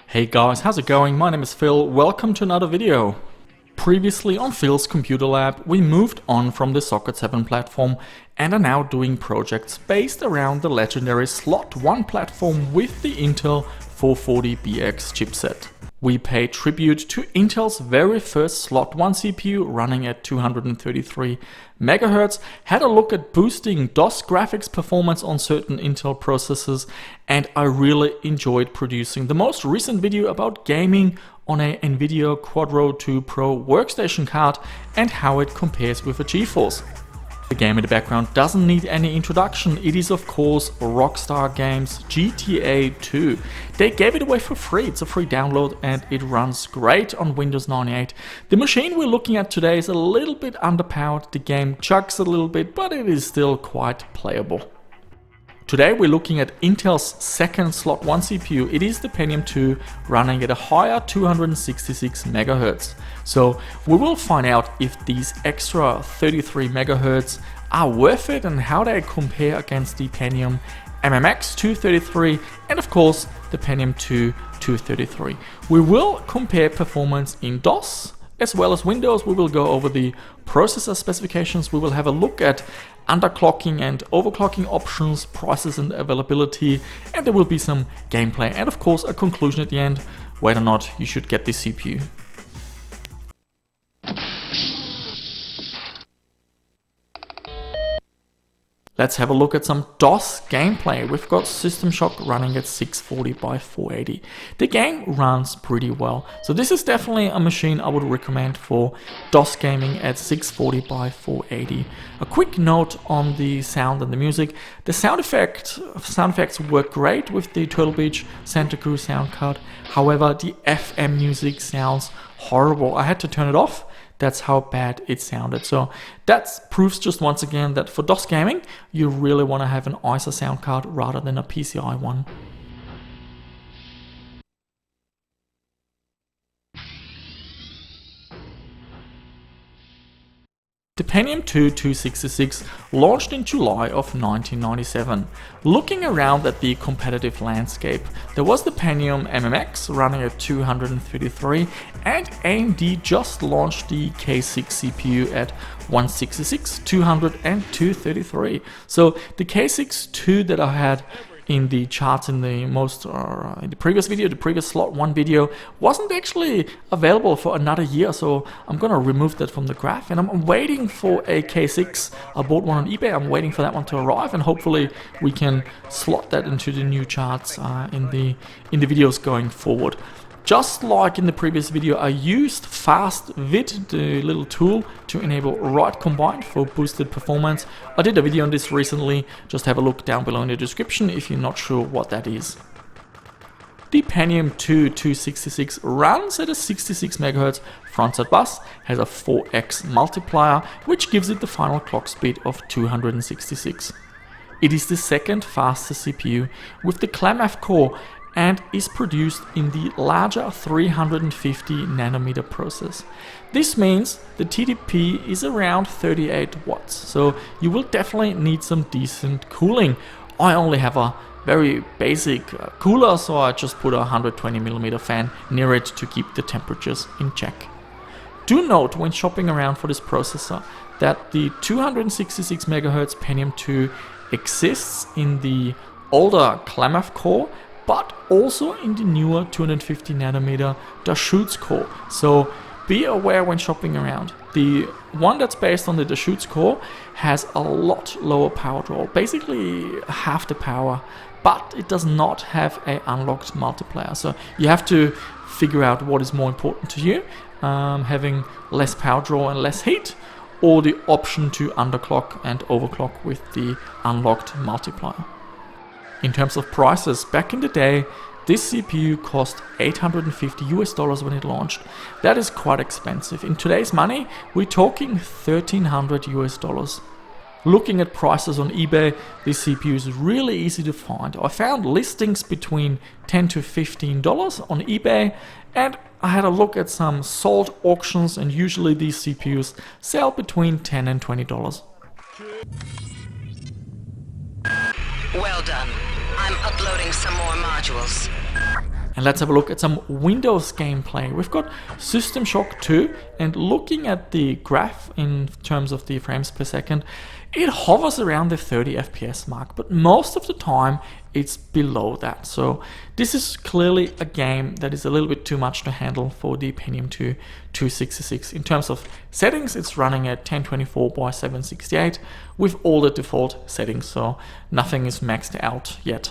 Hey guys, how's it going? My name is Phil, welcome to another video. Previously on PhilsComputerLab, we moved on from the Socket 7 platform and are now doing projects based around the legendary Slot 1 platform with the Intel 440BX chipset. We pay tribute to Intel's very first Slot 1 CPU running at 233 MHz, had a look at boosting DOS graphics performance on certain Intel processors, and I really enjoyed producing the most recent video about gaming on a Nvidia Quadro 2 Pro workstation card and how it compares with a GeForce. The game in the background doesn't need any introduction. It is of course Rockstar Games' GTA 2. They gave it away for free. It's a free download and it runs great on Windows 98. The machine we're looking at today is a little bit underpowered. The game chugs a little bit, but it is still quite playable. Today we're looking at Intel's second Slot 1 CPU. It is the Pentium 2 running at a higher 266 MHz. So we will find out if these extra 33 MHz are worth it and how they compare against the Pentium MMX 233 and of course the Pentium 2 233. We will compare performance in DOS as well as Windows. We will go over the processor specifications. We will have a look at underclocking and overclocking options, prices and availability, and there will be some gameplay and of course a conclusion at the end, whether or not you should get this CPU. Let's have a look at some DOS gameplay. We've got System Shock running at 640 by 480. The game runs pretty well. So this is definitely a machine I would recommend for DOS gaming at 640 by 480. A quick note on the sound and the music. The sound effects work great with the Turtle Beach Santa Cruz sound card. However, the FM music sounds horrible. I had to turn it off. That's how bad it sounded. So that proves just once again that for DOS gaming, you really want to have an ISA sound card rather than a PCI one. The Pentium 2 266 launched in July of 1997. Looking around at the competitive landscape, there was the Pentium MMX running at 233 and AMD just launched the K6 CPU at 166, 200 and 233. So the K6-2 that I had in the charts in the in the previous video, the previous Slot 1 video, wasn't actually available for another year, so I'm gonna remove that from the graph and I'm waiting for a K6. I bought one on eBay, I'm waiting for that one to arrive and hopefully we can slot that into the new charts in the videos going forward. Just like in the previous video, I used FastVid, the little tool, to enable write combined for boosted performance. I did a video on this recently, just have a look down below in the description if you're not sure what that is. The Pentium 2 266 runs at a 66 MHz frontside bus, has a 4x multiplier, which gives it the final clock speed of 266. It is the second fastest CPU with the ClamF core and is produced in the larger 350 nanometer process. This means the TDP is around 38 watts, so you will definitely need some decent cooling. I only have a very basic cooler, so I just put a 120mm fan near it to keep the temperatures in check. Do note when shopping around for this processor that the 266 MHz Pentium 2 exists in the older ClamF core, but also in the newer 250 nanometer Deschutes core. So be aware when shopping around. The one that's based on the Deschutes core has a lot lower power draw, basically half the power, but it does not have an unlocked multiplier. So you have to figure out what is more important to you, having less power draw and less heat, or the option to underclock and overclock with the unlocked multiplier. In terms of prices, back in the day, this CPU cost $850 when it launched. That is quite expensive. In today's money, we're talking $1,300. Looking at prices on eBay, this CPU is really easy to find. I found listings between $10 to $15 on eBay, and I had a look at some sold auctions, and usually these CPUs sell between $10 and $20. Well done. I'm uploading some more modules. And let's have a look at some Windows gameplay. We've got System Shock 2, and looking at the graph in terms of the frames per second, it hovers around the 30 FPS mark, but most of the time it's below that. So this is clearly a game that is a little bit too much to handle for the Pentium 2 266. In terms of settings, it's running at 1024 by 768 with all the default settings, so nothing is maxed out yet.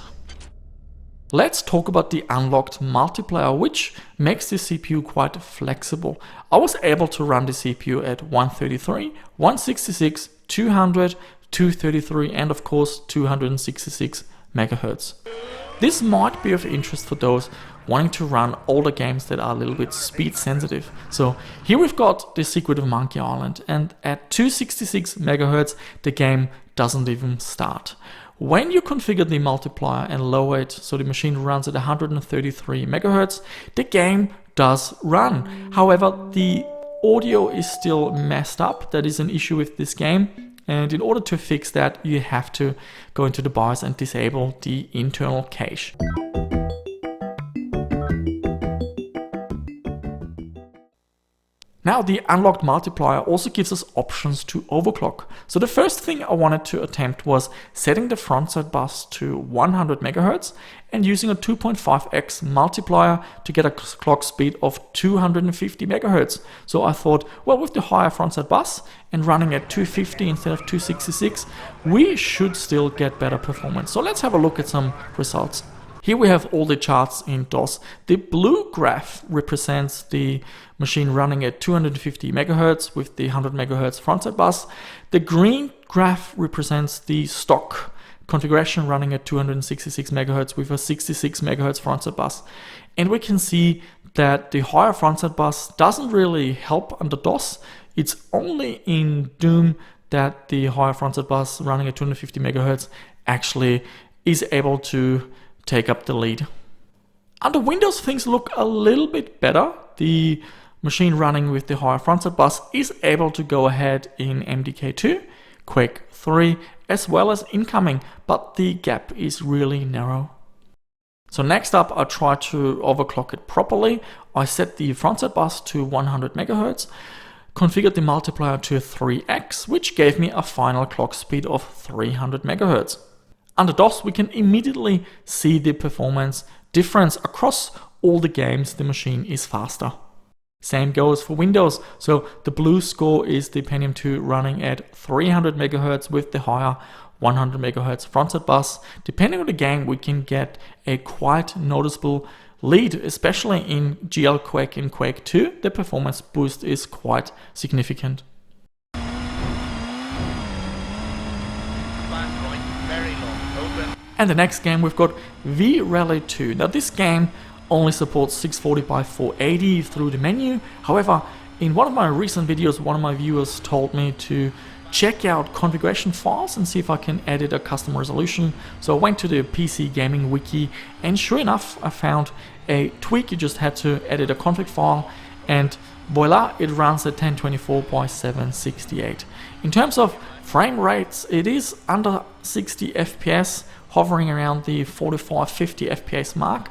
Let's talk about the unlocked multiplier, which makes the CPU quite flexible. I was able to run the CPU at 133, 166, 200, 233 and of course 266 MHz. This might be of interest for those wanting to run older games that are a little bit speed sensitive. So here we've got The Secret of Monkey Island, and at 266 MHz the game doesn't even start. When you configure the multiplier and lower it so the machine runs at 133 MHz, the game does run. However, the audio is still messed up. That is an issue with this game. And in order to fix that, you have to go into the BIOS and disable the internal cache. Now the unlocked multiplier also gives us options to overclock. So the first thing I wanted to attempt was setting the frontside bus to 100 MHz and using a 2.5x multiplier to get a clock speed of 250 MHz. So I thought, well, with the higher frontside bus and running at 250 instead of 266, we should still get better performance. So let's have a look at some results. Here we have all the charts in DOS. The blue graph represents the machine running at 250 MHz with the 100 MHz frontside bus. The green graph represents the stock configuration running at 266 MHz with a 66 MHz frontside bus. And we can see that the higher frontside bus doesn't really help under DOS. It's only in Doom that the higher frontside bus running at 250 MHz actually is able to take up the lead. Under Windows, things look a little bit better. The machine running with the higher frontside bus is able to go ahead in MDK2, Quake 3, as well as incoming, but the gap is really narrow. So next up, I try to overclock it properly. I set the frontside bus to 100 MHz, configured the multiplier to 3x, which gave me a final clock speed of 300 MHz. Under DOS, we can immediately see the performance difference across all the games. The machine is faster. Same goes for Windows. So the blue score is the Pentium 2 running at 300 MHz with the higher 100 MHz frontside bus. Depending on the game, we can get a quite noticeable lead, especially in GL Quake and Quake 2. The performance boost is quite significant. And the next game, we've got V-Rally 2. Now this game only supports 640 by 480 through the menu. However, in one of my recent videos, one of my viewers told me to check out configuration files and see if I can edit a custom resolution. So I went to the PC Gaming Wiki, and sure enough, I found a tweak. You just had to edit a config file, and voila, it runs at 1024 by 768. In terms of frame rates, it is under 60 FPS, hovering around the 45-50 FPS mark.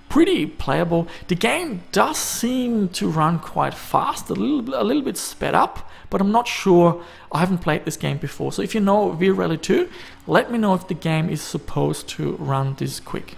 Pretty playable. The game does seem to run quite fast, a little bit sped up, but I'm not sure. I haven't played this game before. So if you know V-Rally 2, let me know if the game is supposed to run this quick.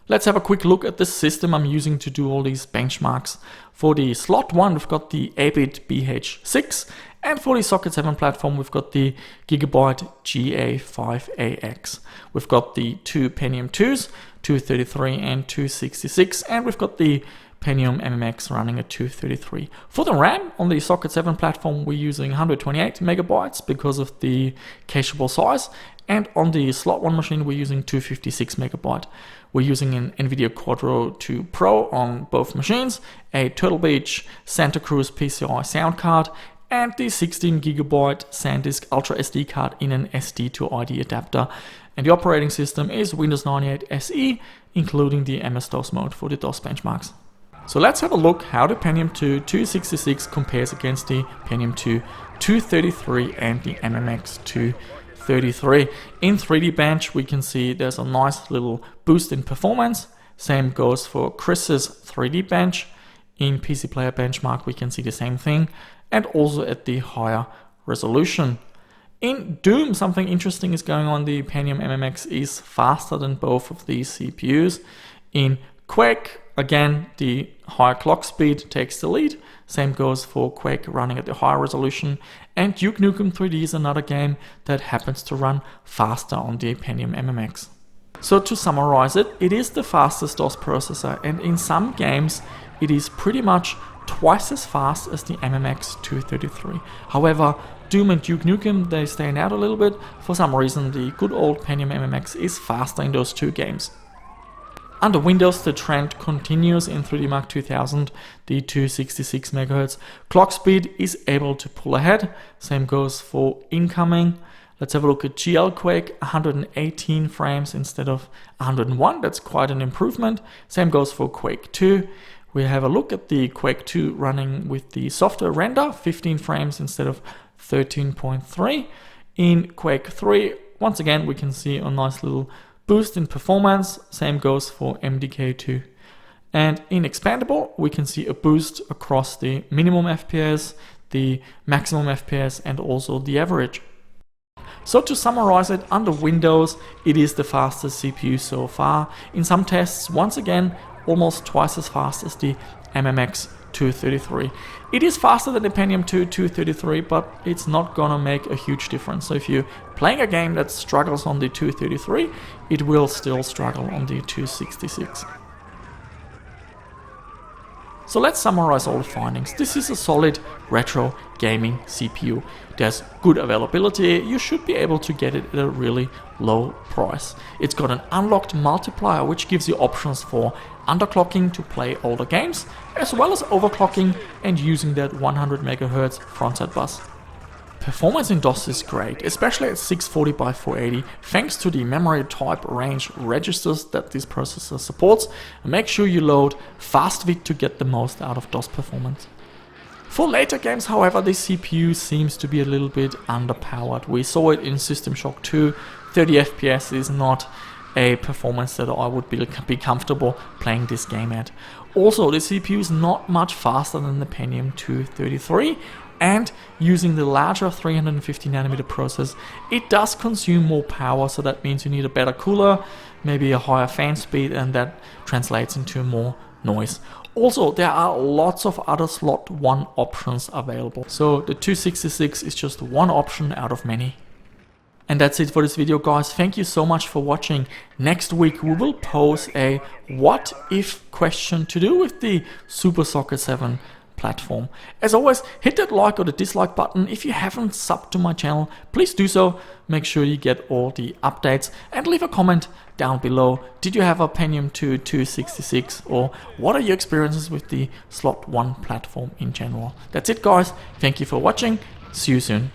Let's have a quick look at the system I'm using to do all these benchmarks. For the slot 1, we've got the 8-bit BH6, and for the socket 7 platform, we've got the Gigabyte GA5AX. We've got the two Pentium 2s, 233 and 266, and we've got the Pentium MMX running at 233. For the RAM, on the socket 7 platform, we're using 128 megabytes because of the cacheable size, and on the slot 1 machine, we're using 256 megabyte. We're using an NVIDIA Quadro 2 Pro on both machines, a Turtle Beach Santa Cruz PCI sound card, and the 16 gigabyte SanDisk Ultra SD card in an SD to ID adapter. And the operating system is Windows 98 SE, including the MS-DOS mode for the DOS benchmarks. So let's have a look how the Pentium 2 266 compares against the Pentium 2 233 and the MMX 2 233. In 3D Bench, we can see there's a nice little boost in performance. Same goes for Chris's 3D Bench. In PC Player Benchmark, we can see the same thing, and also at the higher resolution. In Doom, something interesting is going on. The Pentium MMX is faster than both of these CPUs. In Quake, again, the higher clock speed takes the lead. Same goes for Quake running at the higher resolution. And Duke Nukem 3D is another game that happens to run faster on the Pentium MMX. So to summarize it, it is the fastest DOS processor, and in some games it is pretty much twice as fast as the MMX 233. However, Doom and Duke Nukem, they stand out a little bit. For some reason, the good old Pentium MMX is faster in those two games. Under Windows, the trend continues. In 3D Mark 2000, the 266 MHz clock speed is able to pull ahead. Same goes for incoming. Let's have a look at GL Quake, 118 frames instead of 101. That's quite an improvement. Same goes for Quake 2. We have a look at the Quake 2 running with the software render, 15 frames instead of 13.3. In Quake 3, once again, we can see a nice little boost in performance. Same goes for MDK2. And in Expendable, we can see a boost across the minimum FPS, the maximum FPS, and also the average. So to summarize it, under Windows, it is the fastest CPU so far. In some tests, once again, almost twice as fast as the MMX 233. It is faster than the Pentium 233, but it's not gonna make a huge difference. So if you're playing a game that struggles on the 233, it will still struggle on the 266. So let's summarize all the findings. This is a solid retro gaming CPU. There's good availability. You should be able to get it at a really low price. It's got an unlocked multiplier, which gives you options for underclocking to play older games, as well as overclocking and using that 100 MHz frontside bus. Performance in DOS is great, especially at 640 by 480, thanks to the memory type range registers that this processor supports. Make sure you load FastVid to get the most out of DOS performance. For later games, however, this CPU seems to be a little bit underpowered. We saw it in System Shock 2. 30 FPS is not a performance that I would be comfortable playing this game at. Also, the CPU is not much faster than the Pentium 233, and using the larger 350nm process, it does consume more power, so that means you need a better cooler, maybe a higher fan speed, and that translates into more noise. Also, there are lots of other slot 1 options available, so the 266 is just one option out of many. And that's it for this video, guys. Thank you so much for watching. Next week we will pose a what if question to do with the Super Soccer 7 platform. As always, hit that like or the dislike button. If you haven't subbed to my channel, please do so. Make sure you get all the updates, and leave a comment down below. Did you have a Pentium 2 266, or what are your experiences with the Slot 1 platform in general? That's it, guys. Thank you for watching. See you soon.